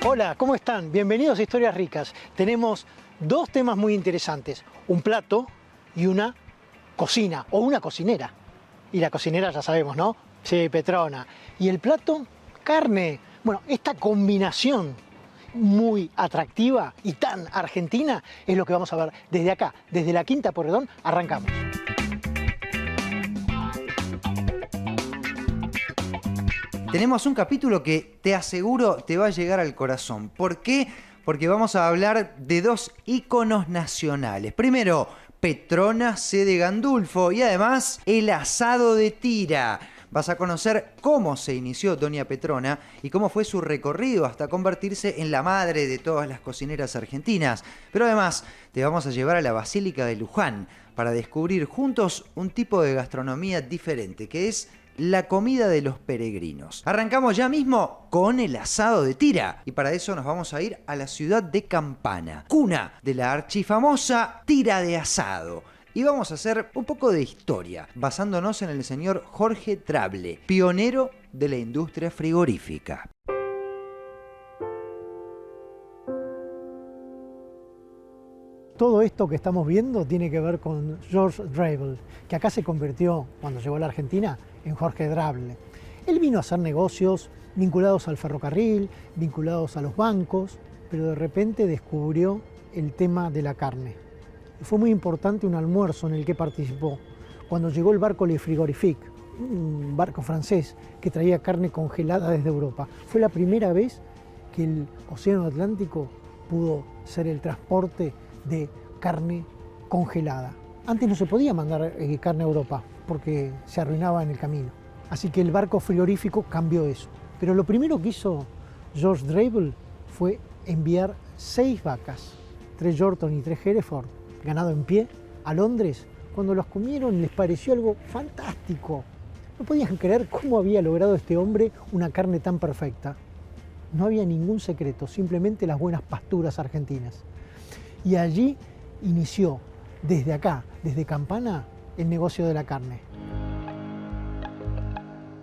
Hola, ¿cómo están? Bienvenidos a Historias Ricas. Tenemos dos temas muy interesantes, un plato y una cocina, o una cocinera. Y la cocinera ya sabemos, ¿no? Sí, Petrona. Y el plato, carne. Bueno, esta combinación muy atractiva y tan argentina es lo que vamos a ver desde acá, desde la Quinta Porredón. Arrancamos. Tenemos un capítulo que te aseguro te va a llegar al corazón. ¿Por qué? Porque vamos a hablar de dos íconos nacionales. Primero, Petrona C. de Gandulfo y además el asado de tira. Vas a conocer cómo se inició Doña Petrona y cómo fue su recorrido hasta convertirse en la madre de todas las cocineras argentinas. Pero además te vamos a llevar a la Basílica de Luján para descubrir juntos un tipo de gastronomía diferente que es la comida de los peregrinos. Arrancamos ya mismo con el asado de tira y para eso nos vamos a ir a la ciudad de Campana, cuna de la archifamosa tira de asado. Y vamos a hacer un poco de historia, basándonos en el señor Jorge Drable, pionero de la industria frigorífica. Todo esto que estamos viendo tiene que ver con George Drable, que acá se convirtió, cuando llegó a la Argentina, en Jorge Drable. Él vino a hacer negocios vinculados al ferrocarril, vinculados a los bancos, pero de repente descubrió el tema de la carne. Fue muy importante un almuerzo en el que participó, cuando llegó el barco Le Frigorifique, un barco francés que traía carne congelada desde Europa. Fue la primera vez que el Océano Atlántico pudo ser el transporte de carne congelada. Antes no se podía mandar carne a Europa porque se arruinaba en el camino. Así que el barco frigorífico cambió eso. Pero lo primero que hizo George Drable fue enviar 6 vacas, 3 Yorkton y 3 Hereford, ganado en pie, a Londres. Cuando los comieron les pareció algo fantástico. No podían creer cómo había logrado este hombre una carne tan perfecta. No había ningún secreto, simplemente las buenas pasturas argentinas. Y allí inició, desde acá, desde Campana, el negocio de la carne.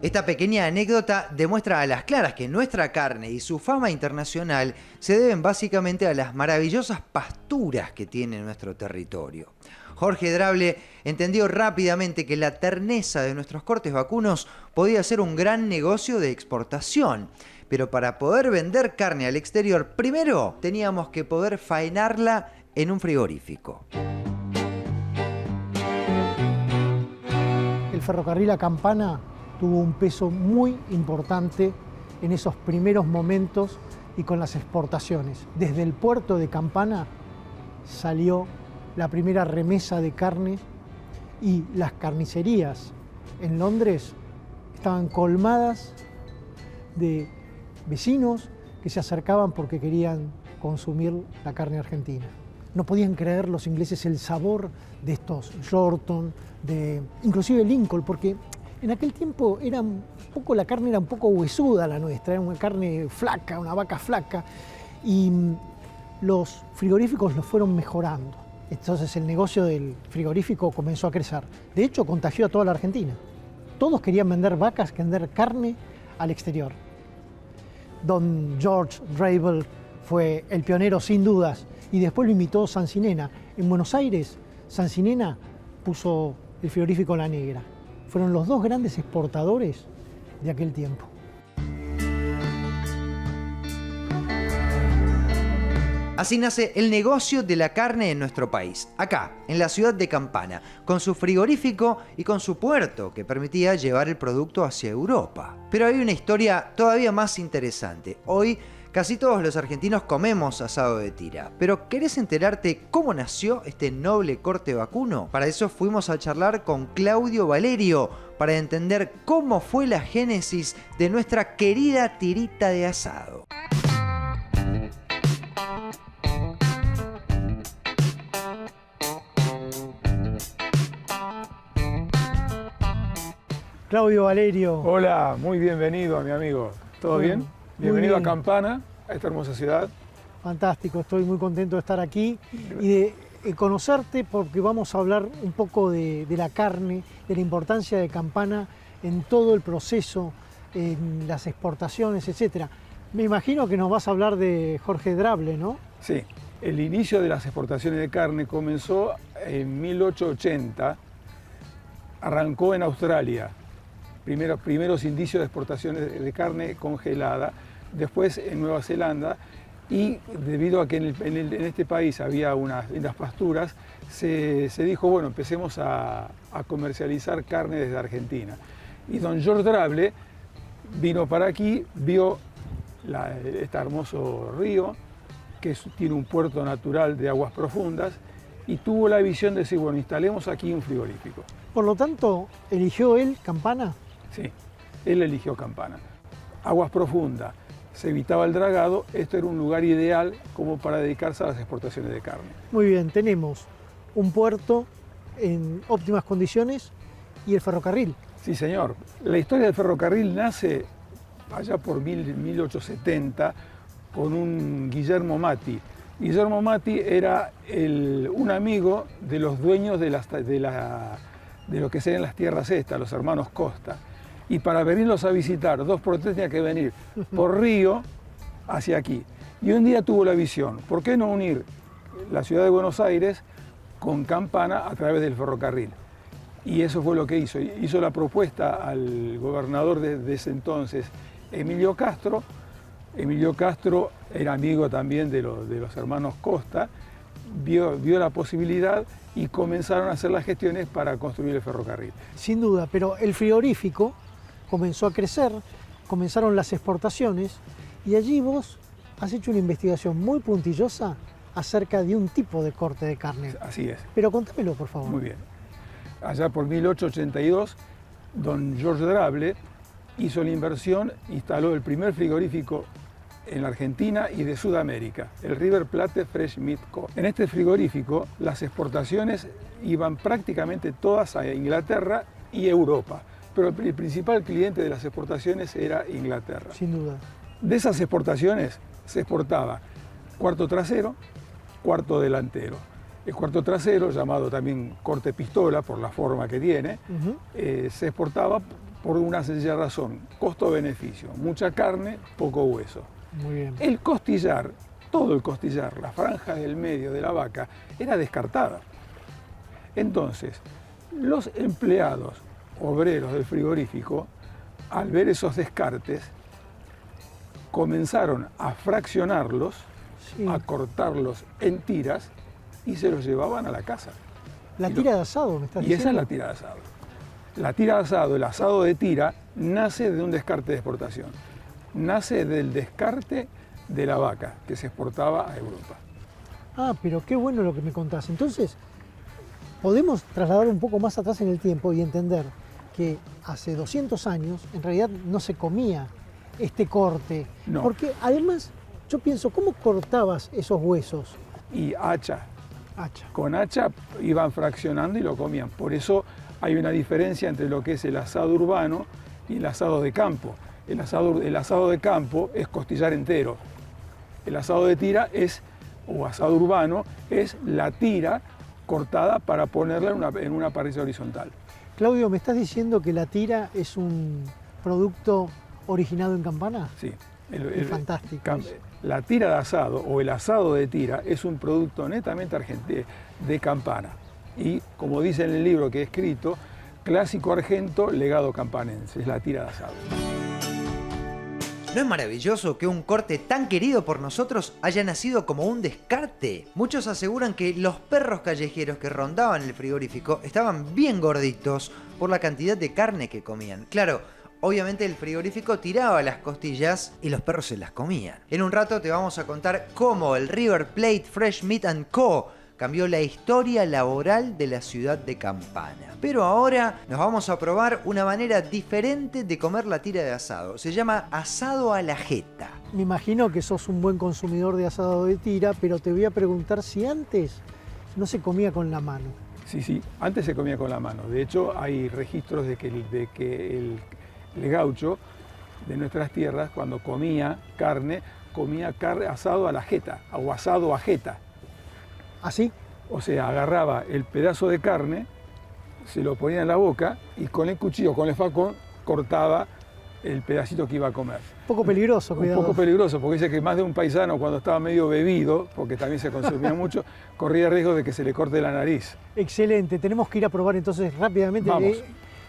Esta pequeña anécdota demuestra a las claras que nuestra carne y su fama internacional se deben básicamente a las maravillosas pasturas que tiene nuestro territorio. Jorge Drable entendió rápidamente que la terneza de nuestros cortes vacunos podía ser un gran negocio de exportación. Pero para poder vender carne al exterior, primero teníamos que poder faenarla en un frigorífico. El ferrocarril a Campana tuvo un peso muy importante en esos primeros momentos y con las exportaciones. Desde el puerto de Campana salió la primera remesa de carne y las carnicerías en Londres estaban colmadas de vecinos que se acercaban porque querían consumir la carne argentina. No podían creer los ingleses el sabor de estos Yorkton, inclusive Lincoln, porque en aquel tiempo la carne era un poco huesuda la nuestra, era una carne flaca, una vaca flaca, y los frigoríficos lo fueron mejorando. Entonces el negocio del frigorífico comenzó a crecer. De hecho, contagió a toda la Argentina. Todos querían vender vacas, vender carne al exterior. Don George Drable fue el pionero sin dudas y después lo imitó Sansinena. En Buenos Aires, Sansinena puso el frigorífico La Negra. Fueron los dos grandes exportadores de aquel tiempo. Así nace el negocio de la carne en nuestro país, acá, en la ciudad de Campana, con su frigorífico y con su puerto que permitía llevar el producto hacia Europa. Pero hay una historia todavía más interesante. Hoy casi todos los argentinos comemos asado de tira, pero ¿querés enterarte cómo nació este noble corte vacuno? Para eso fuimos a charlar con Claudio Valerio para entender cómo fue la génesis de nuestra querida tirita de asado. Claudio Valerio. Hola, muy bienvenido a mi amigo. ¿Todo bien? Bienvenido a Campana, a esta hermosa ciudad. Fantástico, estoy muy contento de estar aquí y de conocerte porque vamos a hablar un poco de la carne, de la importancia de Campana en todo el proceso, en las exportaciones, etc. Me imagino que nos vas a hablar de Jorge Drable, ¿no? Sí, el inicio de las exportaciones de carne comenzó en 1880, arrancó en Australia, primeros indicios de exportaciones de carne congelada, después en Nueva Zelanda, y debido a que en este país había unas pasturas, se dijo, bueno, empecemos a comercializar carne desde Argentina. Y don George Drable vino para aquí, vio este hermoso río, que tiene un puerto natural de aguas profundas, y tuvo la visión de decir, bueno, instalemos aquí un frigorífico. Por lo tanto, ¿eligió él Campana? Sí, él eligió Campana. Aguas profundas, se evitaba el dragado, esto era un lugar ideal como para dedicarse a las exportaciones de carne. Muy bien, tenemos un puerto en óptimas condiciones y el ferrocarril. Sí, señor. La historia del ferrocarril nace allá por 1870 con un Guillermo Matti. Guillermo Matti era un amigo de los dueños de lo que serían las tierras estas, los hermanos Costa. Y para venirlos a visitar, 2 por 3 tenía que venir por río hacia aquí. Y un día tuvo la visión, ¿por qué no unir la ciudad de Buenos Aires con Campana a través del ferrocarril? Y eso fue lo que hizo. Hizo la propuesta al gobernador de ese entonces, Emilio Castro. Emilio Castro era amigo también de los hermanos Costa, vio la posibilidad y comenzaron a hacer las gestiones para construir el ferrocarril. Sin duda, pero el frigorífico comenzó a crecer, comenzaron las exportaciones y allí vos has hecho una investigación muy puntillosa acerca de un tipo de corte de carne. Así es. Pero contámelo, por favor. Muy bien. Allá por 1882, don George Drable hizo la inversión, instaló el primer frigorífico en la Argentina y de Sudamérica, el River Plate Fresh Meat Co. En este frigorífico las exportaciones iban prácticamente todas a Inglaterra y Europa, pero el principal cliente de las exportaciones era Inglaterra. Sin duda. De esas exportaciones se exportaba cuarto trasero, cuarto delantero. El cuarto trasero, llamado también corte pistola por la forma que tiene, se exportaba por una sencilla razón, costo-beneficio, mucha carne, poco hueso. Muy bien. El costillar, todo el costillar, la franja del medio de la vaca, era descartada. Entonces, los empleados obreros del frigorífico, al ver esos descartes, comenzaron a fraccionarlos, Sí. a cortarlos en tiras y se los llevaban a la casa. La tira de asado, me estás Y diciendo. esa es la tira de asado. La tira de asado, el asado de tira, nace de un descarte de exportación. Nace del descarte de la vaca que se exportaba a Europa. Ah, pero qué bueno lo que me contás. Entonces, podemos trasladar un poco más atrás en el tiempo y entender que hace 200 años en realidad no se comía este corte. No. Porque además, yo pienso, ¿cómo cortabas esos huesos? Y hacha. Hacha. Con hacha iban fraccionando y lo comían. Por eso hay una diferencia entre lo que es el asado urbano y el asado de campo. El asado de campo es costillar entero. El asado de tira o asado urbano, es la tira cortada para ponerla en una parrilla horizontal. Claudio, ¿me estás diciendo que la tira es un producto originado en Campana? Sí. Fantástico. La tira de asado o el asado de tira es un producto netamente argentino de Campana. Y como dice en el libro que he escrito, clásico argento, legado campanense, es la tira de asado. ¿No es maravilloso que un corte tan querido por nosotros haya nacido como un descarte? Muchos aseguran que los perros callejeros que rondaban el frigorífico estaban bien gorditos por la cantidad de carne que comían. Claro, obviamente el frigorífico tiraba las costillas y los perros se las comían. En un rato te vamos a contar cómo el River Plate Fresh Meat Co. cambió la historia laboral de la ciudad de Campana. Pero ahora nos vamos a probar una manera diferente de comer la tira de asado. Se llama asado a la jeta. Me imagino que sos un buen consumidor de asado de tira, pero te voy a preguntar si antes no se comía con la mano. Sí, antes se comía con la mano. De hecho, hay registros de que el gaucho de nuestras tierras, cuando comía carne asado a la jeta o asado a jeta. ¿Así? O sea, agarraba el pedazo de carne, se lo ponía en la boca y con el cuchillo, con el facón, cortaba el pedacito que iba a comer. Un poco peligroso, cuidado. Un poco peligroso, porque dice que más de un paisano cuando estaba medio bebido, porque también se consumía mucho, corría riesgo de que se le corte la nariz. Excelente, tenemos que ir a probar entonces rápidamente, Vamos.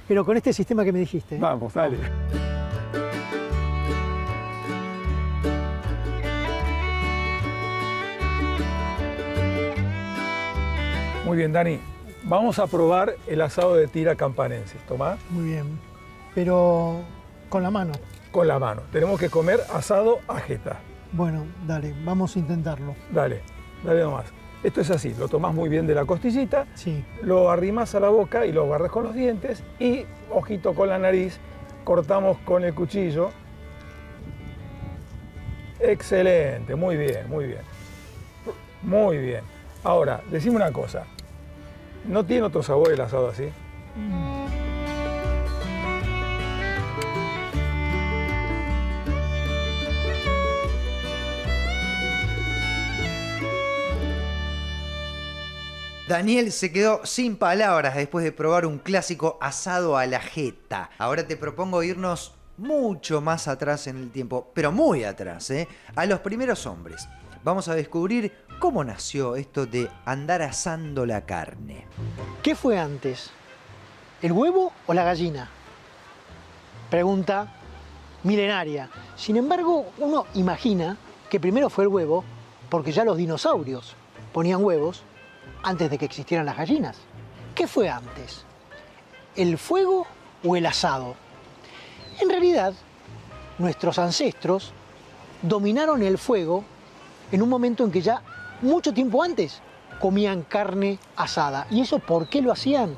Pero con este sistema que me dijiste. Vamos, dale. Muy bien, Dani. Vamos a probar el asado de tira campanensis. Tomá. Muy bien, pero con la mano. Con la mano. Tenemos que comer asado a jeta. Bueno, dale, vamos a intentarlo. Dale, dale nomás. Esto es así, lo tomás muy bien de la costillita, Sí. lo arrimás a la boca y lo agarrás con los dientes y, ojito con la nariz, cortamos con el cuchillo. Excelente, muy bien, muy bien. Muy bien. Ahora, decime una cosa. ¿No tiene otro sabor el asado así? Daniel se quedó sin palabras después de probar un clásico asado a la jeta. Ahora te propongo irnos mucho más atrás en el tiempo, pero muy atrás, a los primeros hombres. Vamos a descubrir cómo nació esto de andar asando la carne. ¿Qué fue antes? ¿El huevo o la gallina? Pregunta milenaria. Sin embargo, uno imagina que primero fue el huevo porque ya los dinosaurios ponían huevos antes de que existieran las gallinas. ¿Qué fue antes? ¿El fuego o el asado? En realidad, nuestros ancestros dominaron el fuego en un momento en que ya mucho tiempo antes comían carne asada. ¿Y eso por qué lo hacían?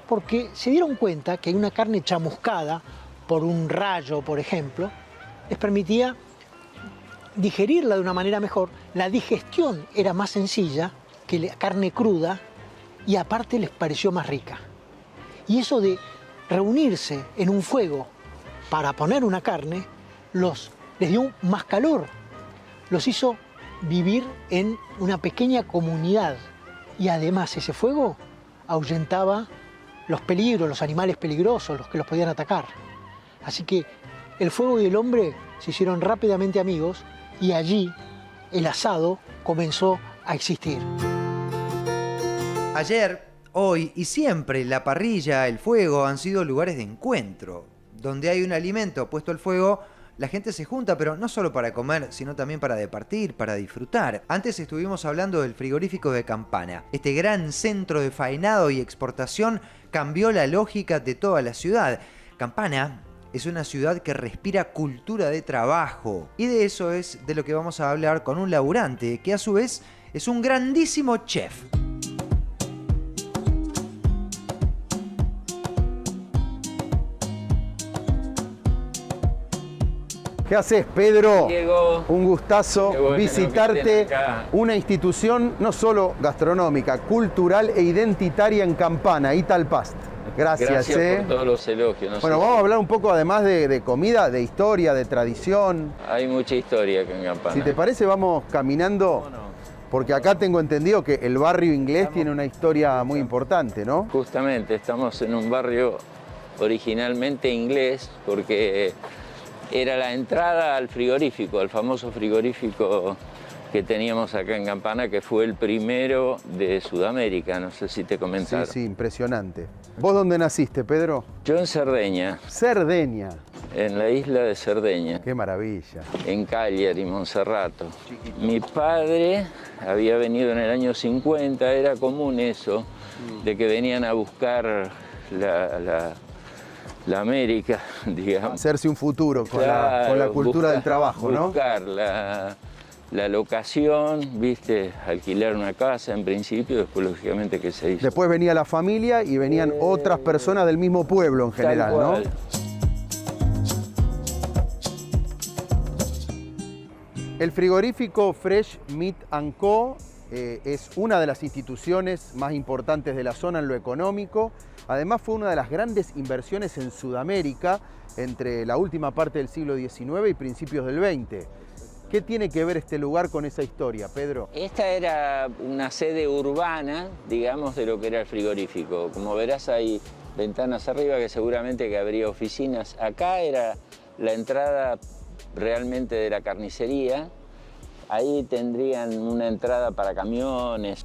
Porque se dieron cuenta que una carne chamuscada por un rayo, por ejemplo, les permitía digerirla de una manera mejor. La digestión era más sencilla que la carne cruda y aparte les pareció más rica. Y eso de reunirse en un fuego para poner una carne les dio más calor, los hizo vivir en una pequeña comunidad y además ese fuego ahuyentaba los peligros, los animales peligrosos, los que los podían atacar. Así que el fuego y el hombre se hicieron rápidamente amigos y allí el asado comenzó a existir. Ayer, hoy y siempre la parrilla, el fuego han sido lugares de encuentro. Donde hay un alimento puesto al fuego, la gente se junta, pero no solo para comer, sino también para departir, para disfrutar. Antes estuvimos hablando del frigorífico de Campana. Este gran centro de faenado y exportación cambió la lógica de toda la ciudad. Campana es una ciudad que respira cultura de trabajo. Y de eso es de lo que vamos a hablar con un laburante, que a su vez es un grandísimo chef. ¿Qué haces, Pedro? Diego, un gustazo qué bueno que visitarte, estén acá. una institución no solo gastronómica, cultural e identitaria en Campana, Italpast. Gracias, por todos los elogios. No Bueno, sé vamos a si- hablar un poco además de comida, de historia, de tradición. Hay mucha historia acá en Campana. Si te parece, vamos caminando, ¿Cómo no? porque acá tengo entendido que el barrio inglés tiene una historia muy importante, ¿no? Justamente, estamos en un barrio originalmente inglés porque era la entrada al frigorífico, al famoso frigorífico que teníamos acá en Campana, que fue el primero de Sudamérica, no sé si te Sí, comentaron. sí, impresionante. ¿Vos dónde naciste, Pedro? Yo en Cerdeña, Cerdeña. en la isla de Cerdeña, Qué maravilla. en Cagliari, Monserrato. Mi padre había venido en el año 50, era común eso, de que venían a buscar la América, digamos. Hacerse un futuro con Claro, la cultura del trabajo, ¿no? Buscar la locación, viste, alquilar una casa en principio, después lógicamente que se hizo. Después venía la familia y venían otras personas del mismo pueblo en Tal general, ¿no? cual. El frigorífico Fresh Meat Co. Es una de las instituciones más importantes de la zona en lo económico. Además fue una de las grandes inversiones en Sudamérica entre la última parte del siglo XIX y principios del XX. ¿Qué tiene que ver este lugar con esa historia, Pedro? Esta era una sede urbana, digamos, de lo que era el frigorífico. Como verás, hay ventanas arriba que seguramente que habría oficinas. Acá era la entrada realmente de la carnicería. Ahí tendrían una entrada para camiones.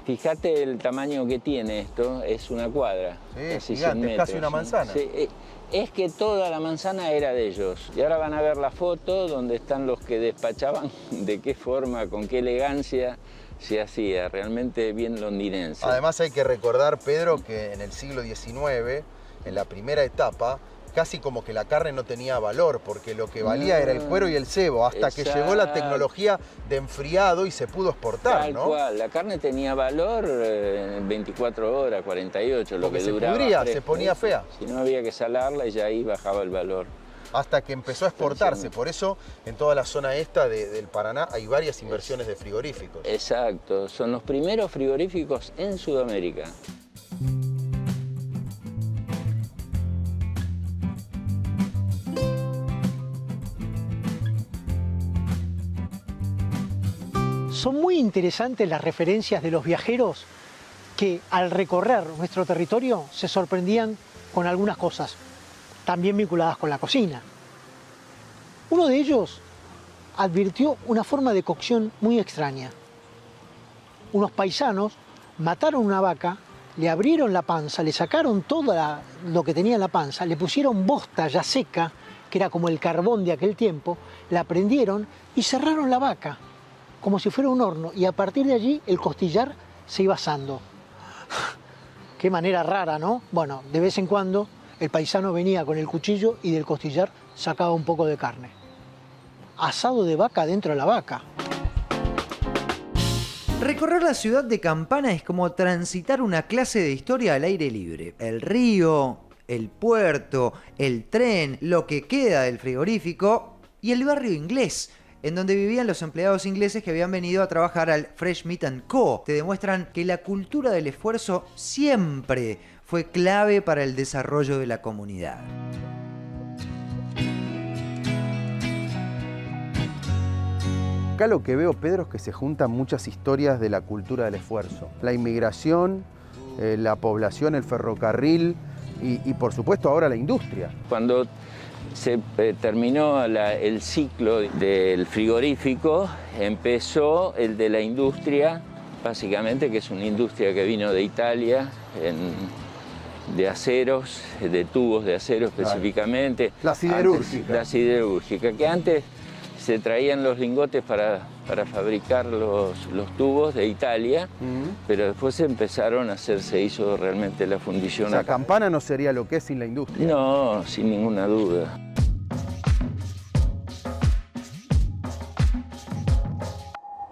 Fíjate el tamaño que tiene esto, es una cuadra. Sí, gigante, es casi una manzana. Sí, es que toda la manzana era de ellos. Y ahora van a ver la foto donde están los que despachaban, de qué forma, con qué elegancia se hacía, realmente bien londinense. Además hay que recordar, Pedro, que en el siglo XIX, en la primera etapa, casi como que la carne no tenía valor, porque lo que valía era el cuero y el cebo, hasta que llegó la tecnología de enfriado y se pudo exportar, Tal cual, la carne tenía valor 24 horas, 48, lo que duraba. Se pudría, se ponía fea. Si no había que salarla y ya ahí bajaba el valor. Hasta que empezó a exportarse, por eso en toda la zona esta del Paraná hay varias inversiones de frigoríficos. Exacto, son los primeros frigoríficos en Sudamérica. Son muy interesantes las referencias de los viajeros que al recorrer nuestro territorio se sorprendían con algunas cosas, también vinculadas con la cocina. Uno de ellos advirtió una forma de cocción muy extraña. Unos paisanos mataron una vaca, le abrieron la panza, le sacaron todo lo que tenía en la panza, le pusieron bosta ya seca, que era como el carbón de aquel tiempo, la prendieron y cerraron la vaca, como si fuera un horno, y a partir de allí el costillar se iba asando. Qué manera rara, ¿no? Bueno, de vez en cuando el paisano venía con el cuchillo y del costillar sacaba un poco de carne. Asado de vaca dentro de la vaca. Recorrer la ciudad de Campana es como transitar una clase de historia al aire libre. El río, el puerto, el tren, lo que queda del frigorífico y el barrio inglés, en donde vivían los empleados ingleses que habían venido a trabajar al Fresh Meat Co. Te demuestran que la cultura del esfuerzo siempre fue clave para el desarrollo de la comunidad. Acá lo que veo, Pedro, es que se juntan muchas historias de la cultura del esfuerzo. La inmigración, la población, el ferrocarril y por supuesto ahora la industria. Cuando se terminó el ciclo del frigorífico, empezó el de la industria, básicamente, que es una industria que vino de Italia, de aceros, de tubos de acero específicamente. La siderúrgica. La siderúrgica, que antes se traían los lingotes para fabricar los tubos de Italia, pero después se hizo realmente la fundición. O sea, acá. Campana no sería lo que es sin la industria. No, sin ninguna duda.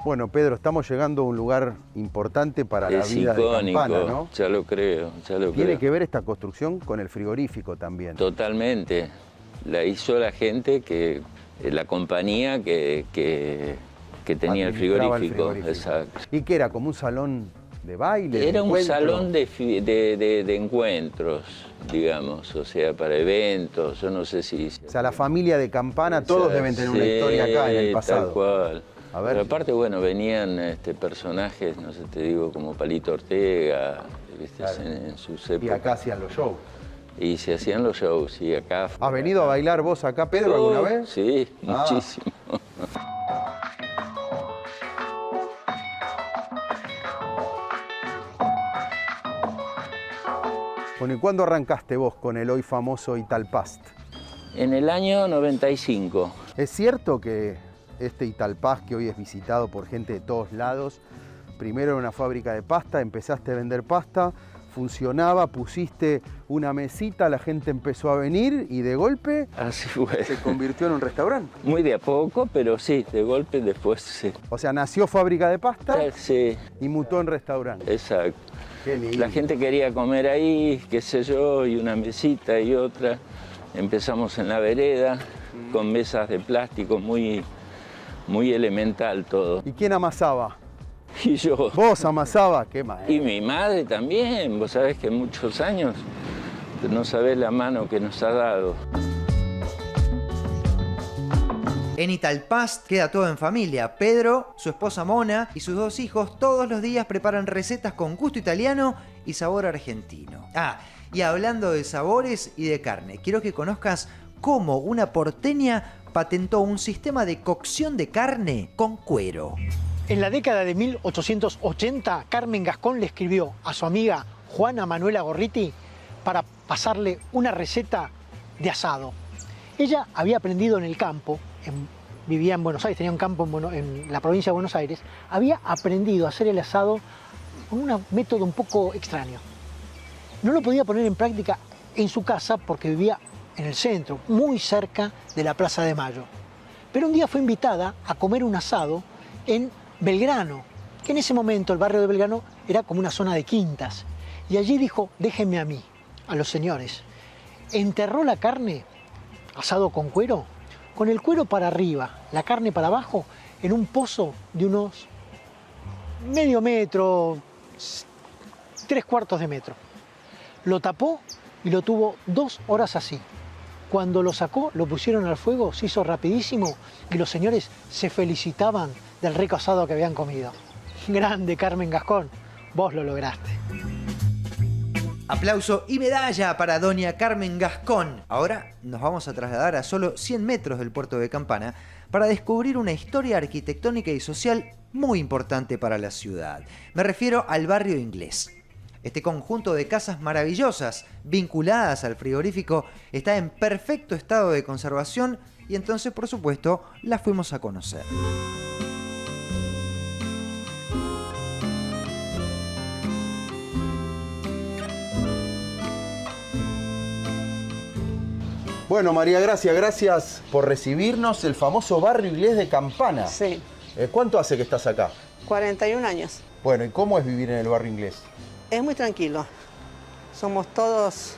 Bueno, Pedro, estamos llegando a un lugar importante para la vida icónico, de Campana, ¿no? Ya lo creo, Tiene que ver esta construcción con el frigorífico también. Totalmente. La hizo la gente la compañía que tenía el frigorífico. Exacto. ¿Y qué era? ¿Como un salón de baile? Era un salón de encuentros, digamos, o sea, para eventos, yo no sé si... O sea, la familia de Campana, todos deben tener una historia acá en el pasado. Tal cual. A ver. Pero aparte, bueno, venían personajes, no sé, te digo, como Palito Ortega, ¿viste? Claro. en sus épocas. Y acá hacían los shows. Y se hacían los shows, y acá... ¿Has venido a bailar vos acá, Pedro, alguna vez? Sí, muchísimo. Bueno, ¿y cuándo arrancaste vos con el hoy famoso Italpast? En el año 95. ¿Es cierto que este Italpast, que hoy es visitado por gente de todos lados, primero era una fábrica de pasta, empezaste a vender pasta, funcionaba, pusiste una mesita, la gente empezó a venir y de golpe Así fue. se convirtió en un restaurante? Muy de a poco, pero sí, de golpe después sí. O sea, nació fábrica de pasta Sí, y mutó en restaurante. exacto. Qué lindo. La gente quería comer ahí, qué sé yo, y una mesita y otra. Empezamos en la vereda, con mesas de plástico, muy elemental todo. ¿Y quién amasaba? Y yo. ¿Vos amasabas? Qué maestro. Y mi madre también, vos sabés que muchos años, no sabés la mano que nos ha dado. En Italpast queda todo en familia. Pedro, su esposa Mona y sus 2 hijos todos los días preparan recetas con gusto italiano y sabor argentino. Y hablando de sabores y de carne, quiero que conozcas cómo una porteña patentó un sistema de cocción de carne con cuero. En la década de 1880, Carmen Gascón le escribió a su amiga Juana Manuela Gorriti para pasarle una receta de asado. Ella había aprendido en el campo, vivía en Buenos Aires, tenía un campo en la provincia de Buenos Aires, había aprendido a hacer el asado con un método un poco extraño. No lo podía poner en práctica en su casa porque vivía en el centro, muy cerca de la Plaza de Mayo. Pero un día fue invitada a comer un asado en Belgrano, que en ese momento el barrio de Belgrano era como una zona de quintas. Y allí dijo, déjenme a mí, a los señores. Enterró la carne, asado con cuero, con el cuero para arriba, la carne para abajo, en un pozo de unos medio metro, 3/4 de metro. Lo tapó y lo tuvo 2 horas así. Cuando lo sacó, lo pusieron al fuego, se hizo rapidísimo y los señores se felicitaban del rico asado que habían comido. Grande, Carmen Gascón, vos lo lograste. Aplauso y medalla para doña Carmen Gascón. Ahora nos vamos a trasladar a solo 100 metros del puerto de Campana para descubrir una historia arquitectónica y social muy importante para la ciudad. Me refiero al barrio inglés. Este conjunto de casas maravillosas vinculadas al frigorífico está en perfecto estado de conservación y entonces, por supuesto, las fuimos a conocer. Bueno, María Gracia, gracias por recibirnos. El famoso barrio inglés de Campana. Sí, ¿Cuánto hace que estás acá? 41 años. Bueno, ¿y cómo es vivir en el barrio inglés? Es muy tranquilo. Somos todos,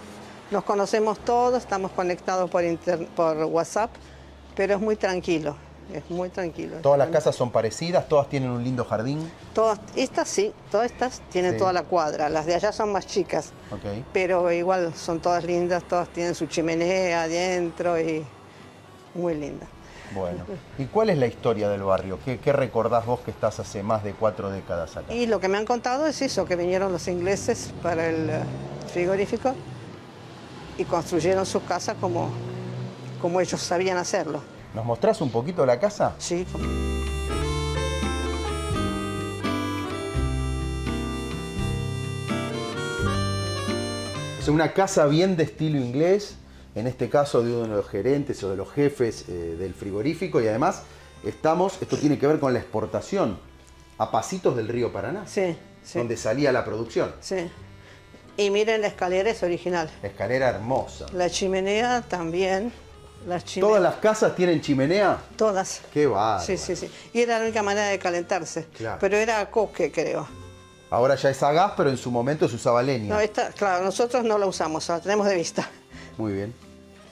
nos conocemos todos, estamos conectados por WhatsApp, pero es muy tranquilo. Es muy tranquilo. ¿Todas las casas son parecidas? ¿Todas tienen un lindo jardín? Todas estas sí, todas estas tienen Sí. toda la cuadra. Las de allá son más chicas, Ok. pero igual son todas lindas, todas tienen su chimenea adentro y muy linda. Bueno. ¿Y cuál es la historia del barrio? ¿Qué recordás vos que estás hace más de 4 décadas acá? Y lo que me han contado es eso, que vinieron los ingleses para el frigorífico y construyeron sus casas como ellos sabían hacerlo. ¿Nos mostrás un poquito la casa? Sí. Es una casa bien de estilo inglés, en este caso de uno de los gerentes o de los jefes del frigorífico, y además esto tiene que ver con la exportación a pasitos del río Paraná, Sí, sí. donde salía la producción. Sí. Y miren, la escalera es original. La escalera hermosa. La chimenea también. ¿Todas las casas tienen chimenea? Todas. ¡Qué bárbaro! Sí, sí, sí. Y era la única manera de calentarse. Claro. Pero era a coque, creo. Ahora ya es a gas, pero en su momento se usaba leña. No, esta, claro, nosotros no la usamos, la tenemos de vista. Muy bien.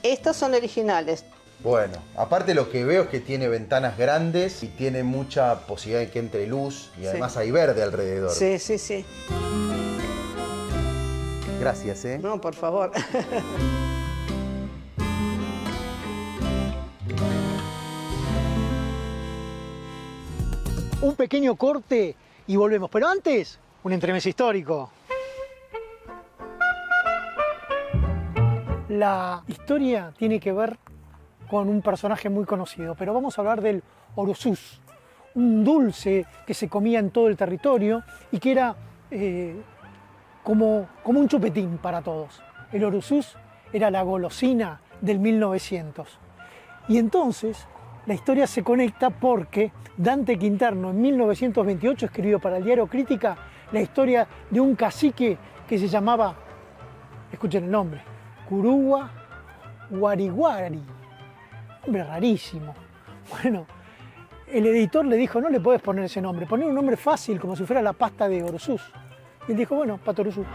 Estas son originales. Bueno, aparte lo que veo es que tiene ventanas grandes y tiene mucha posibilidad de que entre luz y además hay verde alrededor. Sí, sí, sí. Gracias, ¿eh? No, por favor. Un pequeño corte y volvemos. Pero antes, un entremés histórico. La historia tiene que ver con un personaje muy conocido, pero vamos a hablar del orosús, un dulce que se comía en todo el territorio y que era como un chupetín para todos. El orosús era la golosina del 1900. Y entonces la historia se conecta porque Dante Quinterno en 1928 escribió para el diario Crítica la historia de un cacique que se llamaba, escuchen el nombre, Curúa Guariguari. Nombre rarísimo. Bueno, el editor le dijo, no le podés poner ese nombre, poner un nombre fácil como si fuera la pasta de orosús. Y él dijo, bueno, Patorosús.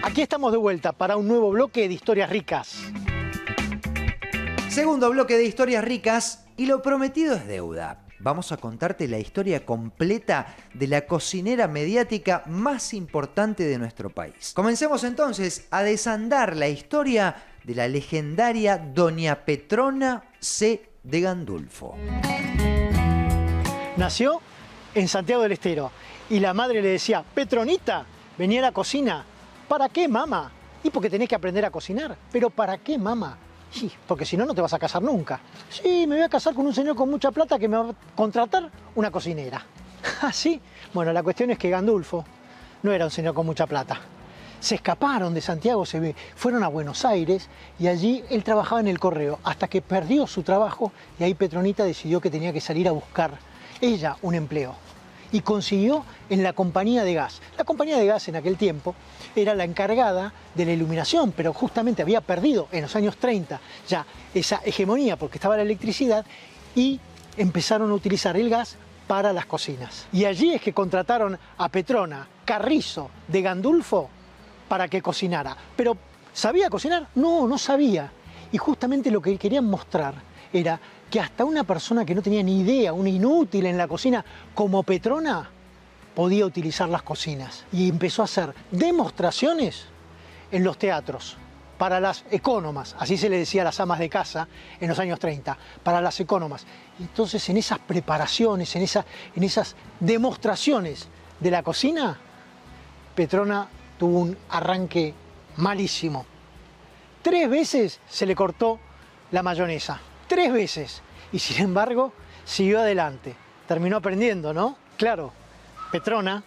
Aquí estamos de vuelta para un nuevo bloque de historias ricas. Segundo bloque de historias ricas y lo prometido es deuda. vamos a contarte la historia completa de la cocinera mediática más importante de nuestro país. Comencemos entonces a desandar la historia de la legendaria Doña Petrona C. de Gandulfo. Nació en Santiago del Estero y la madre le decía: Petronita, venía a la cocina. ¿Para qué, mamá? Y porque tenés que aprender a cocinar. ¿Pero para qué, mamá? Sí, porque si no, no te vas a casar nunca. Sí, me voy a casar con un señor con mucha plata que me va a contratar una cocinera. ¿Ah, sí? Bueno, la cuestión es que Gandulfo no era un señor con mucha plata. Se escaparon de Santiago, fueron a Buenos Aires y allí él trabajaba en el correo hasta que perdió su trabajo y ahí Petronita decidió que tenía que salir a buscar ella un empleo. Y consiguió en la compañía de gas. La compañía de gas en aquel tiempo era la encargada de la iluminación, pero justamente había perdido en los años 30 ya esa hegemonía porque estaba la electricidad y empezaron a utilizar el gas para las cocinas. Y allí es que contrataron a Petrona Carrizo de Gandulfo para que cocinara. Pero ¿sabía cocinar? No, no sabía. Y justamente lo que querían mostrar era que hasta una persona que no tenía ni idea, una inútil en la cocina como Petrona, podía utilizar las cocinas. Y empezó a hacer demostraciones en los teatros para las ecónomas, así se le decía a las amas de casa en los años 30, para las ecónomas. Entonces en esas preparaciones, en esas demostraciones de la cocina, Petrona tuvo un arranque malísimo. 3 veces se le cortó la mayonesa. 3 veces. Y sin embargo, siguió adelante. Terminó aprendiendo, ¿no? Claro, Petrona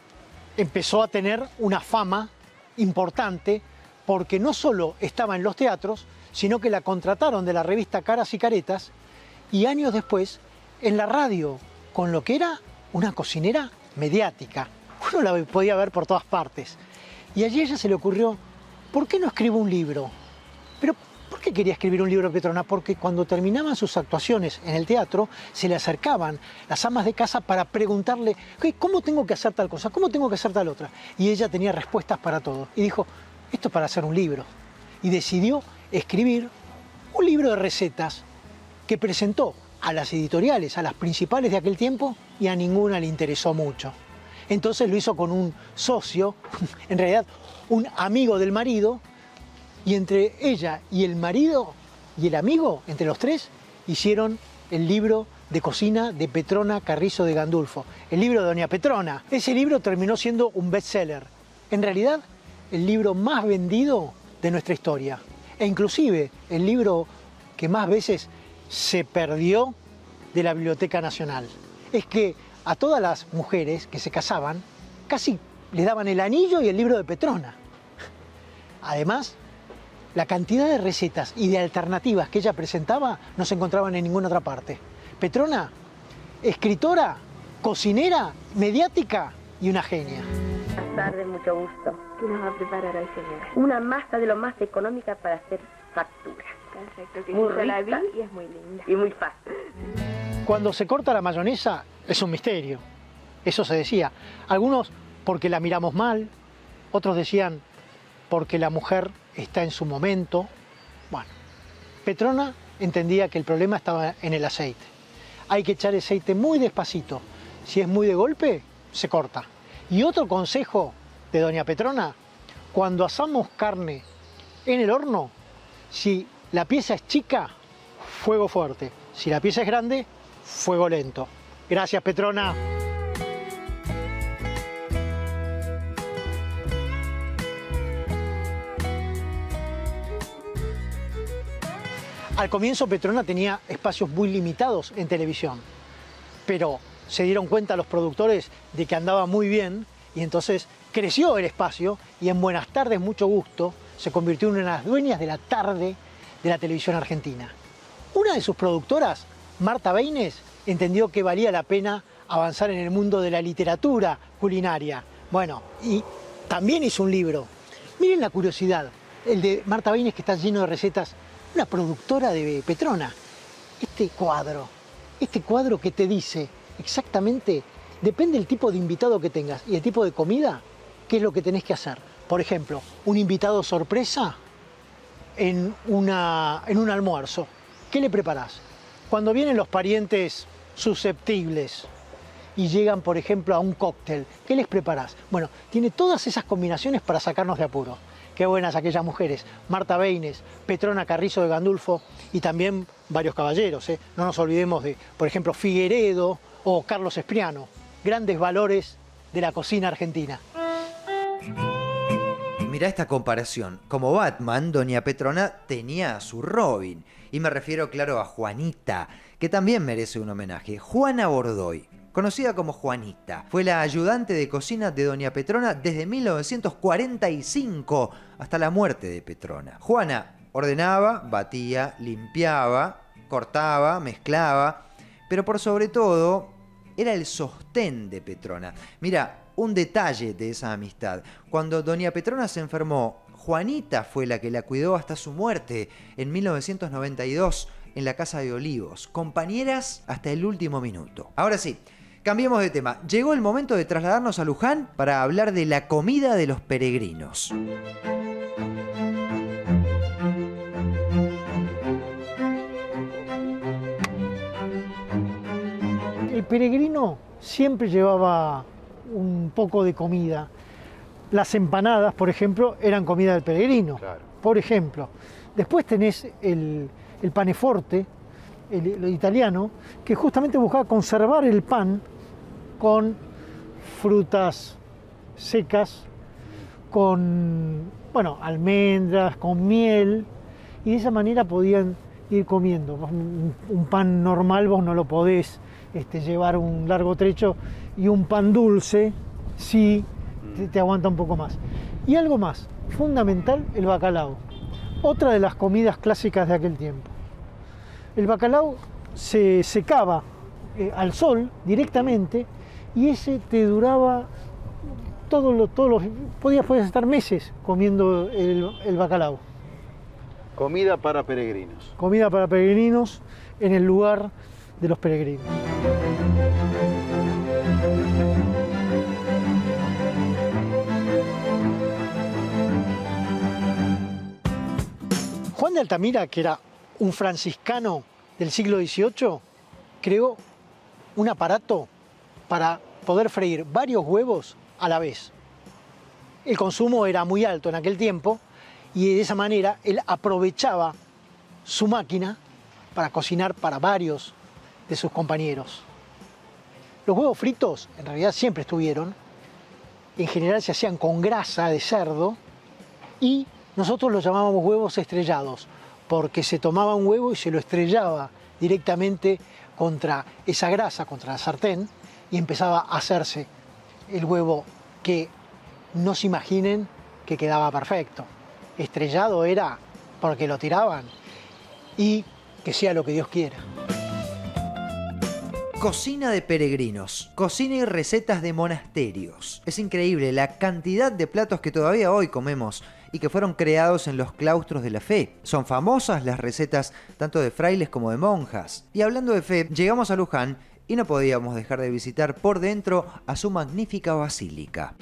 empezó a tener una fama importante porque no solo estaba en los teatros, sino que la contrataron de la revista Caras y Caretas y años después en la radio, con lo que era una cocinera mediática. Uno la podía ver por todas partes. Y allí a ella se le ocurrió, ¿por qué no escribo un libro? Pero ¿por qué quería escribir un libro, Petrona? Porque cuando terminaban sus actuaciones en el teatro, se le acercaban las amas de casa para preguntarle, ¿cómo tengo que hacer tal cosa? ¿Cómo tengo que hacer tal otra? Y ella tenía respuestas para todo. Y dijo, esto es para hacer un libro. Y decidió escribir un libro de recetas que presentó a las editoriales, a las principales de aquel tiempo, y a ninguna le interesó mucho. Entonces lo hizo con un socio, en realidad un amigo del marido, y entre ella y el marido y el amigo, entre los 3, hicieron el libro de cocina de Petrona Carrizo de Gandulfo, el libro de Doña Petrona. Ese libro terminó siendo un bestseller, en realidad el libro más vendido de nuestra historia, e inclusive el libro que más veces se perdió de la Biblioteca Nacional. Es que a todas las mujeres que se casaban, casi les daban el anillo y el libro de Petrona. Además, la cantidad de recetas y de alternativas que ella presentaba no se encontraban en ninguna otra parte. Petrona, escritora, cocinera, mediática y una genia. Buenas tardes, mucho gusto. ¿Qué nos va a preparar hoy, señora? Una masa de lo más económica para hacer factura. Perfecto, que muy rica, la vi y es muy linda. Y muy fácil. Cuando se corta la mayonesa es un misterio, eso se decía. Algunos porque la miramos mal, otros decían porque la mujer está en su momento. Bueno, Petrona entendía que el problema estaba en el aceite. Hay que echar aceite muy despacito. Si es muy de golpe, se corta. Y otro consejo de Doña Petrona, cuando asamos carne en el horno, si la pieza es chica, fuego fuerte. Si la pieza es grande, fuego lento. Gracias, Petrona. Al comienzo Petrona tenía espacios muy limitados en televisión, pero se dieron cuenta los productores de que andaba muy bien y entonces creció el espacio y en Buenas tardes, mucho gusto, se convirtió en una de las dueñas de la tarde de la televisión argentina. Una de sus productoras, Marta Beines, entendió que valía la pena avanzar en el mundo de la literatura culinaria. Bueno, y también hizo un libro. Miren la curiosidad, el de Marta Beines, que está lleno de recetas, una productora de Petrona. Este cuadro que te dice exactamente, depende del tipo de invitado que tengas y el tipo de comida, qué es lo que tenés que hacer. Por ejemplo, un invitado sorpresa en un almuerzo. ¿Qué le preparás? Cuando vienen los parientes susceptibles y llegan, por ejemplo, a un cóctel. ¿Qué les preparás? Bueno, tiene todas esas combinaciones para sacarnos de apuro. Qué buenas aquellas mujeres. Marta Beines, Petrona Carrizo de Gandulfo y también varios caballeros. No nos olvidemos de, por ejemplo, Figueredo o Carlos Espriano. Grandes valores de la cocina argentina. Mirá esta comparación. Como Batman, doña Petrona tenía a su Robin. Y me refiero, claro, a Juanita, que también merece un homenaje. Juana Bordoy, conocida como Juanita, fue la ayudante de cocina de doña Petrona desde 1945 hasta la muerte de Petrona. Juana ordenaba, batía, limpiaba, cortaba, mezclaba, pero por sobre todo era el sostén de Petrona. Mira, un detalle de esa amistad. Cuando doña Petrona se enfermó, Juanita fue la que la cuidó hasta su muerte en 1992 en la Casa de Olivos. Compañeras hasta el último minuto. Ahora sí, cambiemos de tema. Llegó el momento de trasladarnos a Luján para hablar de la comida de los peregrinos. El peregrino siempre llevaba un poco de comida. Las empanadas, por ejemplo, eran comida del peregrino. Claro. Por ejemplo. Después tenés el paneforte, el italiano, que justamente buscaba conservar el pan con frutas secas, con almendras, con miel, y de esa manera podían ir comiendo. Un pan normal vos no lo podés llevar un largo trecho, y un pan dulce sí te aguanta un poco más. Y algo más, fundamental, el bacalao. Otra de las comidas clásicas de aquel tiempo. El bacalao se secaba al sol directamente y ese te duraba podías estar meses comiendo el bacalao. Comida para peregrinos. Comida para peregrinos en el lugar de los peregrinos. Juan de Altamira, que era un franciscano del siglo XVIII, creó un aparato para poder freír varios huevos a la vez. El consumo era muy alto en aquel tiempo y de esa manera él aprovechaba su máquina para cocinar para varios de sus compañeros. Los huevos fritos en realidad siempre estuvieron. En general se hacían con grasa de cerdo y nosotros los llamábamos huevos estrellados porque se tomaba un huevo y se lo estrellaba directamente contra esa grasa, contra la sartén, y empezaba a hacerse el huevo que no se imaginen que quedaba perfecto. Estrellado era porque lo tiraban y que sea lo que Dios quiera. Cocina de peregrinos, cocina y recetas de monasterios. Es increíble la cantidad de platos que todavía hoy comemos y que fueron creados en los claustros de la fe. Son famosas las recetas tanto de frailes como de monjas. Y hablando de fe, llegamos a Luján y no podíamos dejar de visitar por dentro a su magnífica basílica.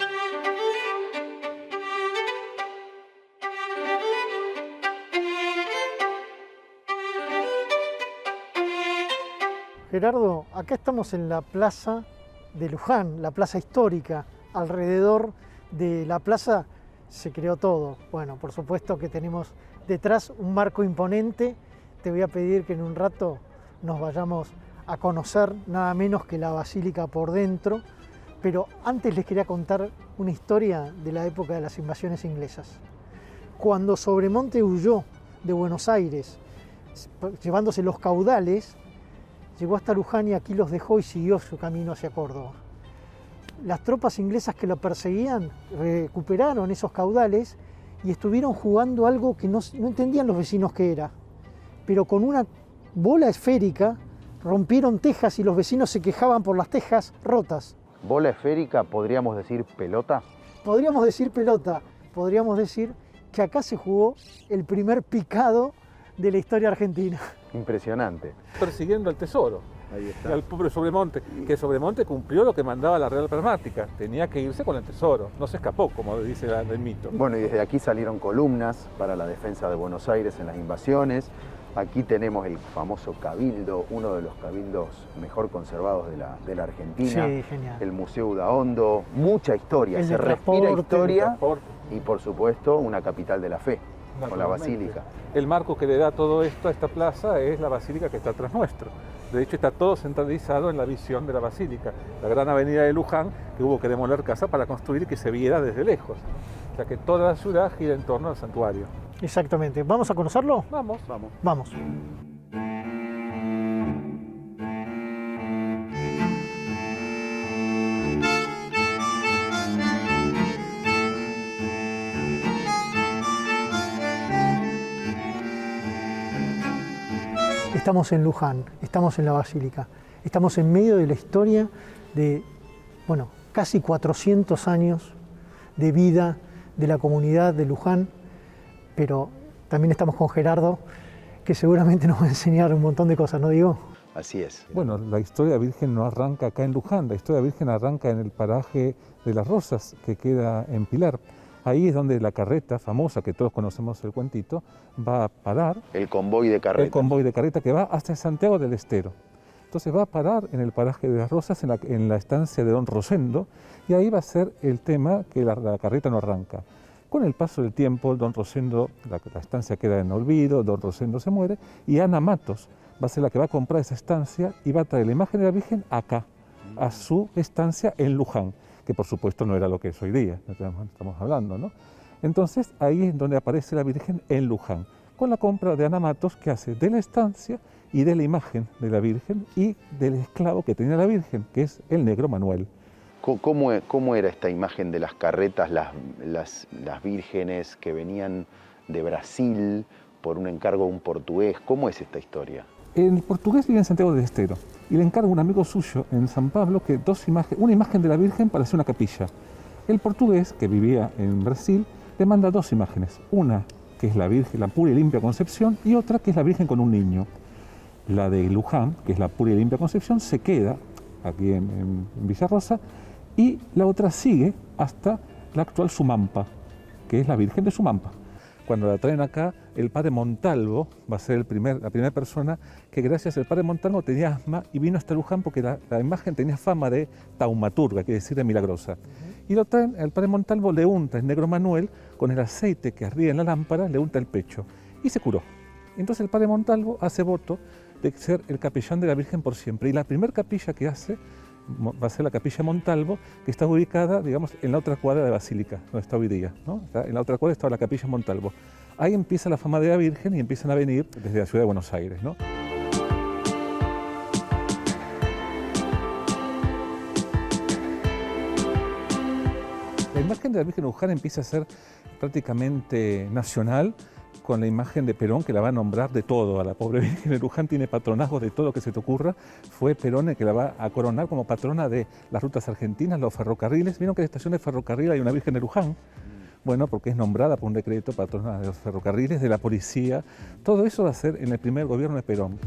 Gerardo, acá estamos en la plaza de Luján, la plaza histórica. Alrededor de la plaza se creó todo. Bueno, por supuesto que tenemos detrás un marco imponente. Te voy a pedir que en un rato nos vayamos a conocer nada menos que la basílica por dentro. Pero antes les quería contar una historia de la época de las invasiones inglesas. Cuando Sobremonte huyó de Buenos Aires, llevándose los caudales, llegó hasta Luján y aquí los dejó y siguió su camino hacia Córdoba. Las tropas inglesas que lo perseguían recuperaron esos caudales y estuvieron jugando algo que no entendían los vecinos qué era. Pero con una bola esférica rompieron tejas y los vecinos se quejaban por las tejas rotas. ¿Bola esférica podríamos decir pelota? Podríamos decir pelota, podríamos decir que acá se jugó el primer picado de la historia argentina. Impresionante. Persiguiendo el tesoro. Ahí está. Al pobre Sobremonte, que Sobremonte cumplió lo que mandaba la Real Pragmática, tenía que irse con el tesoro, no se escapó, como dice el mito. Bueno, y desde aquí salieron columnas para la defensa de Buenos Aires en las invasiones, Aquí tenemos el famoso cabildo, uno de los cabildos mejor conservados de la Argentina. Sí, genial. El Museo Udaondo, mucha historia, El se de respira transporte, historia y por supuesto una capital de la fe, con la basílica. El marco que le da todo esto a esta plaza es la basílica que está atrás nuestro. De hecho, está todo centralizado en la visión de la basílica, la gran avenida de Luján, que hubo que demoler casa para construir y que se viera desde lejos. O sea que toda la ciudad gira en torno al santuario. Exactamente. ¿Vamos a conocerlo? Vamos. Vamos. Estamos en Luján, estamos en la Basílica, estamos en medio de la historia de, bueno, casi 400 años de vida de la comunidad de Luján, pero también estamos con Gerardo, que seguramente nos va a enseñar un montón de cosas, ¿no, Diego? Así es. Bueno, la historia virgen no arranca acá en Luján, la historia virgen arranca en el paraje de Las Rosas, que queda en Pilar. Ahí es donde la carreta famosa, que todos conocemos el cuentito, va a parar. El convoy de carreta. El convoy de carreta que va hasta Santiago del Estero. Entonces va a parar en el paraje de Las Rosas, en la estancia de Don Rosendo, y ahí va a ser el tema que la carreta no arranca. Con el paso del tiempo, Don Rosendo, la estancia queda en olvido, Don Rosendo se muere, y Ana Matos va a ser la que va a comprar esa estancia y va a traer la imagen de la Virgen acá, a su estancia en Luján, que por supuesto no era lo que es hoy día, estamos hablando, ¿no? Entonces ahí es donde aparece la Virgen en Luján, con la compra de Ana Matos, que hace de la estancia y de la imagen de la Virgen y del esclavo que tenía la Virgen, que es el negro Manuel. ¿Cómo era esta imagen de las carretas, las vírgenes que venían de Brasil por un encargo de un portugués? ¿Cómo es esta historia? El portugués vive en Santiago del Estero y le encarga a un amigo suyo en San Pablo que una imagen de la Virgen para hacer una capilla. El portugués, que vivía en Brasil, le manda dos imágenes. Una que es la Virgen, la pura y limpia Concepción, y otra que es la Virgen con un niño. La de Luján, que es la pura y limpia Concepción, se queda aquí en Villarrosa, y la otra sigue hasta la actual Sumampa, que es la Virgen de Sumampa. Cuando la traen acá, el padre Montalvo va a ser la primera persona que, gracias al padre Montalvo, tenía asma y vino hasta Luján porque la imagen tenía fama de taumaturga, quiere decir de milagrosa. Y lo traen, el padre Montalvo le unta el negro Manuel con el aceite que ardía en la lámpara, le unta el pecho y se curó. Entonces el padre Montalvo hace voto de ser el capellán de la Virgen por siempre. Y la primera capilla que hace va a ser la capilla Montalvo, que está ubicada, digamos, en la otra cuadra de Basílica, donde está hoy día, ¿no? En la otra cuadra estaba la capilla Montalvo. Ahí empieza la fama de la Virgen y empiezan a venir desde la ciudad de Buenos Aires, ¿no? La imagen de la Virgen de Luján empieza a ser prácticamente nacional, con la imagen de Perón, que la va a nombrar de todo. A la pobre Virgen de Luján tiene patronazgos de todo lo que se te ocurra. Fue Perón el que la va a coronar como patrona de las rutas argentinas, los ferrocarriles. ¿Vieron que en la estación de ferrocarril hay una Virgen de Luján? Bueno, porque es nombrada por un decreto patrona de los ferrocarriles, de la policía. Todo eso va a ser en el primer gobierno de Perón.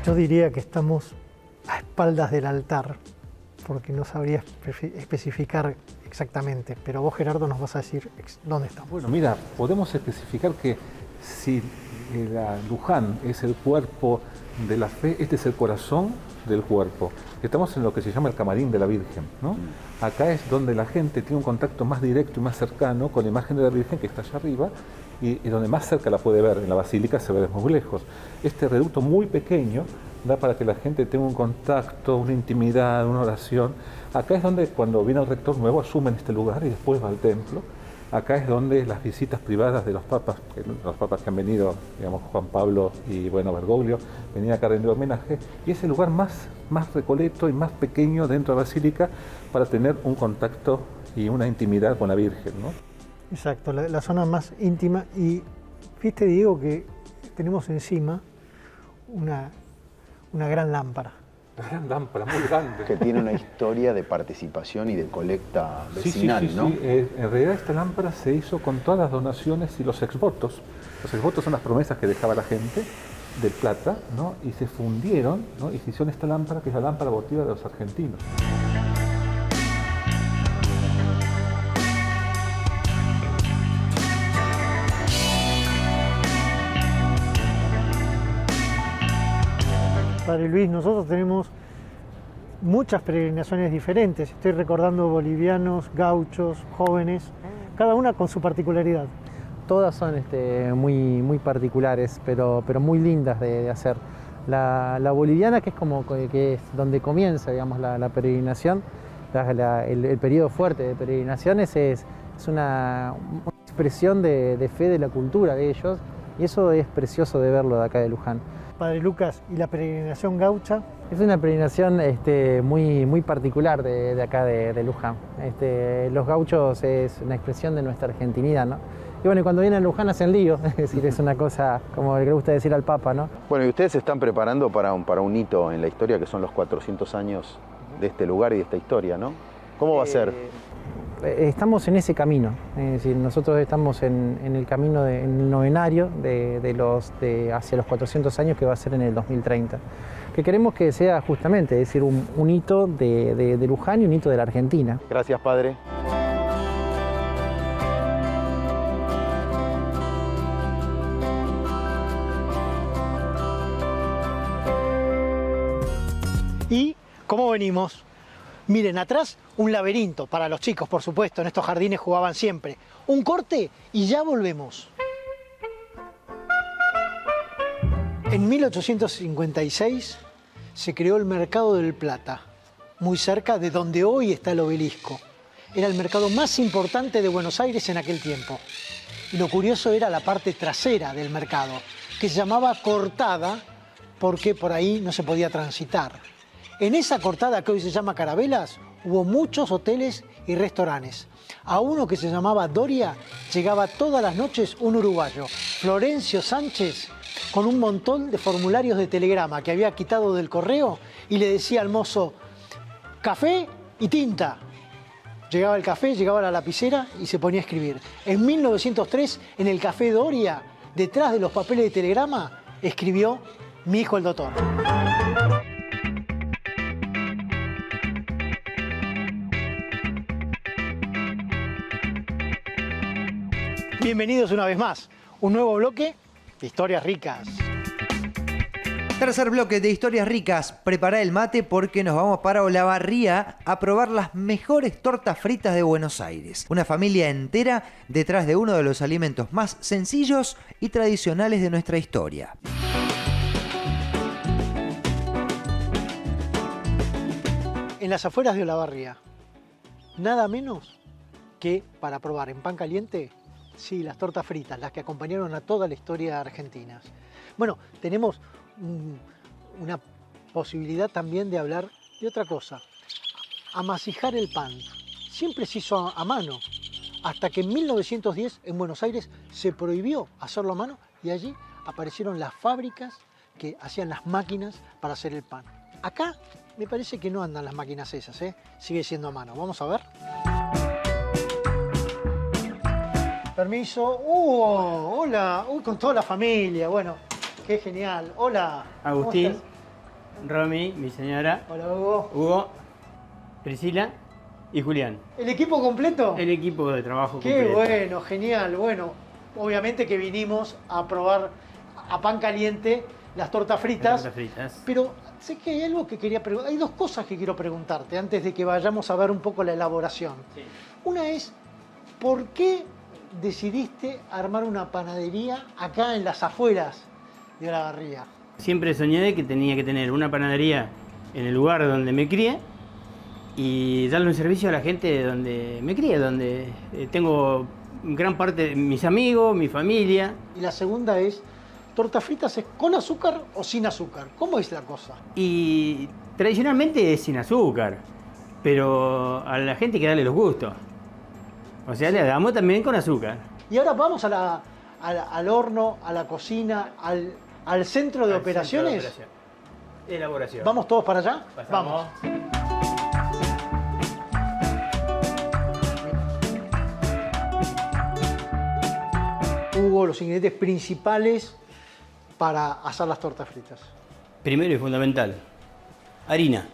Yo diría que estamos a espaldas del altar, porque no sabría especificar exactamente, pero vos, Gerardo, nos vas a decir dónde estamos. Bueno, mira, podemos especificar que si la Luján es el cuerpo de la fe, este es el corazón del cuerpo. Estamos en lo que se llama el camarín de la Virgen, ¿no? Acá es donde la gente tiene un contacto más directo y más cercano con la imagen de la Virgen, que está allá arriba, y donde más cerca la puede ver. En la basílica se ve desde muy lejos. Este reducto muy pequeño da para que la gente tenga un contacto, una intimidad, una oración. Acá es donde, cuando viene el rector nuevo, asumen este lugar y después va al templo. Acá es donde las visitas privadas de los papas que han venido, digamos, Juan Pablo y, bueno, Bergoglio, venían acá a rendir homenaje, y es el lugar más recoleto y más pequeño dentro de la basílica para tener un contacto y una intimidad con la Virgen, ¿no? Exacto, la zona más íntima. Y viste, Diego, que tenemos encima una gran lámpara. Una gran lámpara, muy grande. Que tiene una historia de participación y de colecta vecinal, sí, ¿no? Sí. En realidad esta lámpara se hizo con todas las donaciones y los exvotos. Los exvotos son las promesas que dejaba la gente de plata, ¿no? Y se fundieron, ¿no? Y se hicieron esta lámpara, que es la lámpara votiva de los argentinos. Padre Luis, nosotros tenemos muchas peregrinaciones diferentes. Estoy recordando bolivianos, gauchos, jóvenes, cada una con su particularidad. Todas son muy particulares, pero muy lindas de hacer. La boliviana, que es como que es donde comienza, digamos, la peregrinación, el periodo fuerte de peregrinaciones es una expresión de fe de la cultura de ellos, y eso es precioso de verlo de acá de Luján. Padre Lucas, ¿y la peregrinación gaucha? Es una peregrinación muy particular de acá de Luján. Los gauchos es una expresión de nuestra argentinidad, ¿no? Y bueno, y cuando vienen a Luján hacen lío, es decir, es una cosa como le gusta decir al Papa, ¿no? Bueno, y ustedes se están preparando para un hito en la historia, que son los 400 años de este lugar y de esta historia, ¿no? ¿Cómo va a ser? Estamos en ese camino, es decir, nosotros estamos en el camino, en el novenario hacia los 400 años, que va a ser en el 2030. Que queremos que sea justamente, es decir, un hito de Luján y un hito de la Argentina. Gracias, Padre. ¿Y cómo venimos? Miren, atrás un laberinto para los chicos, por supuesto, en estos jardines jugaban siempre. Un corte y ya volvemos. En 1856 se creó el Mercado del Plata, muy cerca de donde hoy está el obelisco. Era el mercado más importante de Buenos Aires en aquel tiempo. Y lo curioso era la parte trasera del mercado, que se llamaba Cortada, porque por ahí no se podía transitar. En esa cortada que hoy se llama Carabelas, hubo muchos hoteles y restaurantes. A uno que se llamaba Doria llegaba todas las noches un uruguayo, Florencio Sánchez, con un montón de formularios de telegrama que había quitado del correo, y le decía al mozo, café y tinta. Llegaba el café, llegaba la lapicera y se ponía a escribir. En 1903, en el Café Doria, detrás de los papeles de telegrama, escribió mi hijo el doctor. Bienvenidos una vez más, un nuevo bloque de Historias Ricas. Tercer bloque de Historias Ricas. Prepara el mate porque nos vamos para Olavarría a probar las mejores tortas fritas de Buenos Aires. Una familia entera detrás de uno de los alimentos más sencillos y tradicionales de nuestra historia. En las afueras de Olavarría, nada menos que para probar en pan caliente, sí, las tortas fritas, las que acompañaron a toda la historia argentina. Bueno, tenemos una posibilidad también de hablar de otra cosa. Amasijar el pan. Siempre se hizo a mano, hasta que en 1910 en Buenos Aires se prohibió hacerlo a mano y allí aparecieron las fábricas que hacían las máquinas para hacer el pan. Acá me parece que no andan las máquinas esas, ¿eh? Sigue siendo a mano. Vamos a ver. Permiso. Hola. Con toda la familia. Bueno, qué genial. Hola. Agustín, Romy, mi señora. Hola, Hugo. Hugo, Priscila y Julián. ¿El equipo completo? El equipo de trabajo Qué completo. bueno, genial. Bueno, obviamente que vinimos a probar a pan caliente las tortas fritas. Las tortas fritas. Pero sé que hay algo que quería preguntar. Hay dos cosas que quiero preguntarte antes de que vayamos a ver un poco la elaboración. Sí. Una es, ¿por qué decidiste armar una panadería acá en las afueras de Olavarría? Siempre soñé de que tenía que tener una panadería en el lugar donde me crié y darle un servicio a la gente donde me crié, donde tengo gran parte de mis amigos, mi familia. Y la segunda es, ¿tortas fritas es con azúcar o sin azúcar? ¿Cómo es la cosa? Y tradicionalmente es sin azúcar, pero a la gente hay que darle los gustos. O sea, le damos también con azúcar. Y ahora vamos al horno, a la cocina, al centro de operaciones. Elaboración. ¿Vamos todos para allá? Pasamos. Vamos. Hugo, los ingredientes principales para hacer las tortas fritas. Primero y fundamental, harina,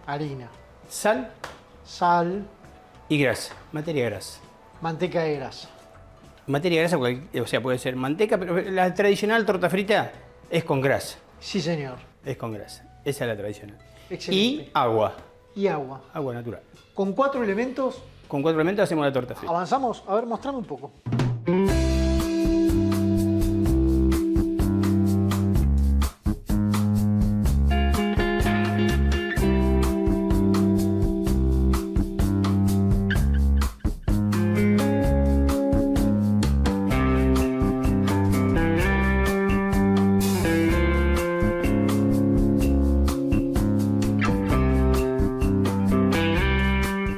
Harina, sal sal, y grasa, materia grasa. manteca de grasa. Materia grasa, o sea, puede ser manteca, pero la tradicional torta frita es con grasa. Sí, señor. es con grasa. Esa es la tradicional. Excelente. Y agua. Y agua. Agua natural. Con 4 elementos. Con 4 elementos hacemos la torta frita. Avanzamos. A ver, mostrame un poco.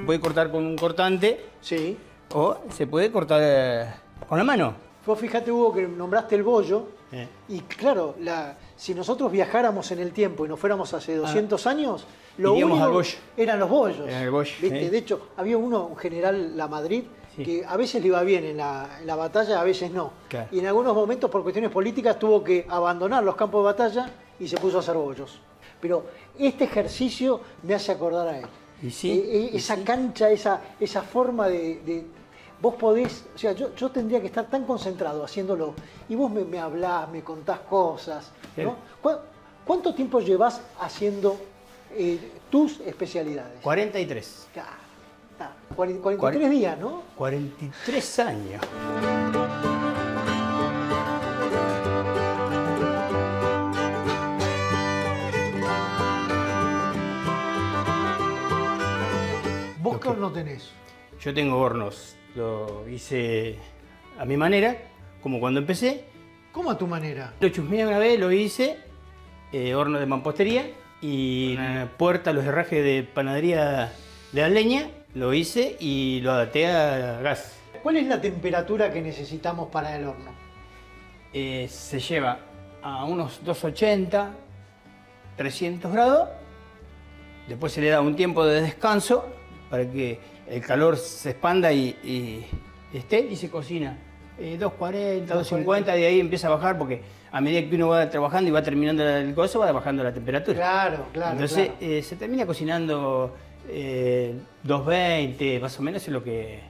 Puede cortar con un cortante. Sí. O se puede cortar con la mano. Vos fíjate, Hugo, que nombraste el bollo. Y claro, si nosotros viajáramos en el tiempo y nos fuéramos hace 200 años, lo iríamos único al bollo. eran los bollos. Era el bollo, ¿Viste? De hecho, había un general Lamadrid, que a veces le iba bien en la batalla, a veces no. Claro. Y en algunos momentos, por cuestiones políticas, tuvo que abandonar los campos de batalla y se puso a hacer bollos. Pero este ejercicio me hace acordar a él. Y sí, Esa cancha, esa forma de vos podés, o sea, yo tendría que estar tan concentrado haciéndolo y vos me hablás, me contás cosas, ¿no? ¿Cuánto tiempo llevas haciendo tus especialidades? 43. 43 días, ¿no? 43 años. ¿Vos qué horno tenés? Yo tengo hornos. Lo hice a mi manera, como cuando empecé. ¿Cómo a tu manera? Lo chusmeé una vez, lo hice, horno de mampostería y una puerta, los herrajes de panadería de la leña, lo hice y lo adapté a gas. ¿Cuál es la temperatura que necesitamos para el horno? Se lleva a unos 280, 300 grados. Después se le da un tiempo de descanso para que el calor se expanda y esté y se cocina. 240, 250, de ahí empieza a bajar porque a medida que uno va trabajando y va terminando el gozo va bajando la temperatura. Claro. Entonces se termina cocinando 220, más o menos es lo que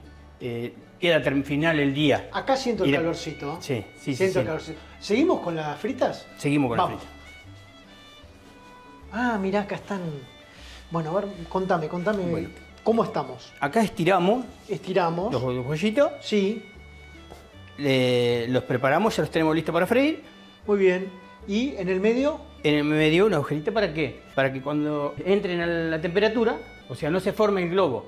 queda final el día. Acá siento el calorcito. Sí. Siento el calorcito. ¿Seguimos con las fritas? Seguimos con las fritas. Ah, mirá, acá están. Bueno, a ver, contame. Bueno. ¿Cómo estamos? Acá estiramos los bollitos. Sí. Los preparamos, ya los tenemos listos para freír. Muy bien. ¿Y en el medio? En el medio un agujerito, ¿para qué? Para que cuando entren a la temperatura, o sea, no se forme el globo.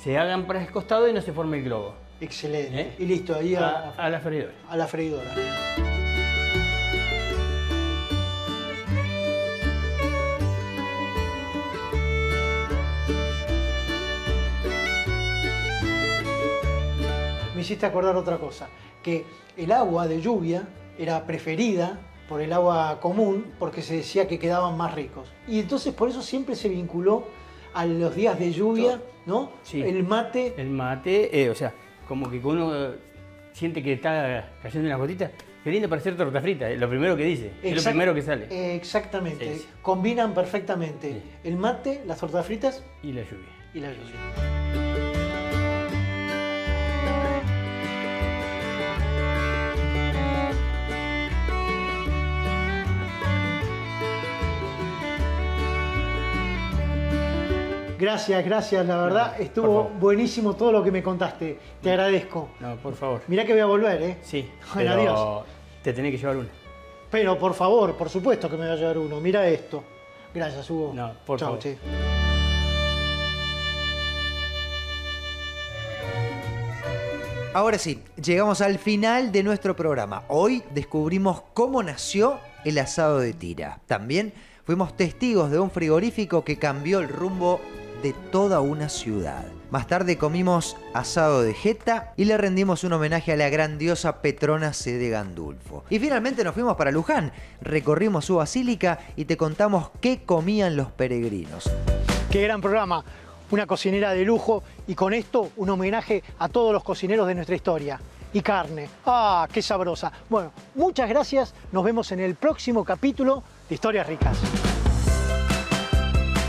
Se hagan para el costado y no se forme el globo. Excelente. Y listo, ahí a la freidora. A la freidora. Me hiciste acordar otra cosa, que el agua de lluvia era preferida por el agua común porque se decía que quedaban más ricos. Y entonces por eso siempre se vinculó a los días de lluvia, ¿no? Sí. El mate. El mate, o sea, como que uno siente que está cayendo unas gotitas. Qué lindo para hacer torta frita, lo primero que dice, es lo primero que sale. Exactamente, Sí. Combinan perfectamente Sí. el mate, las tortas fritas Y la lluvia. y la lluvia. Gracias, la verdad estuvo buenísimo todo lo que me contaste. Te agradezco. No, por favor. Mirá que voy a volver, ¿eh? Sí, Bueno, pero adiós. te tenés que llevar una. Pero por favor, por supuesto que me voy a llevar uno. Mira esto. Gracias, Hugo. No, por Chau, favor. che. Ahora sí, llegamos al final de nuestro programa. Hoy descubrimos cómo nació el asado de tira. También fuimos testigos de un frigorífico que cambió el rumbo de toda una ciudad. Más tarde comimos asado de jeta y le rendimos un homenaje a la grandiosa Petrona C. de Gandulfo. Y finalmente nos fuimos para Luján, recorrimos su basílica y te contamos qué comían los peregrinos. Qué gran programa. Una cocinera de lujo y con esto un homenaje a todos los cocineros de nuestra historia. Y carne. ¡Ah, qué sabrosa! Bueno, muchas gracias. Nos vemos en el próximo capítulo de Historias Ricas.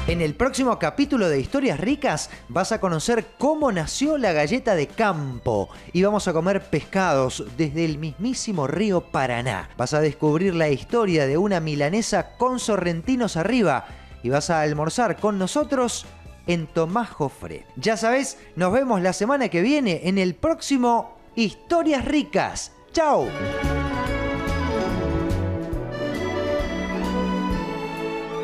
En el próximo capítulo de Historias Ricas vas a conocer cómo nació la galleta de campo y vamos a comer pescados desde el mismísimo río Paraná. Vas a descubrir la historia de una milanesa con sorrentinos arriba y vas a almorzar con nosotros en Tomás Joffre. Ya sabes, nos vemos la semana que viene en el próximo Historias Ricas. ¡Chao!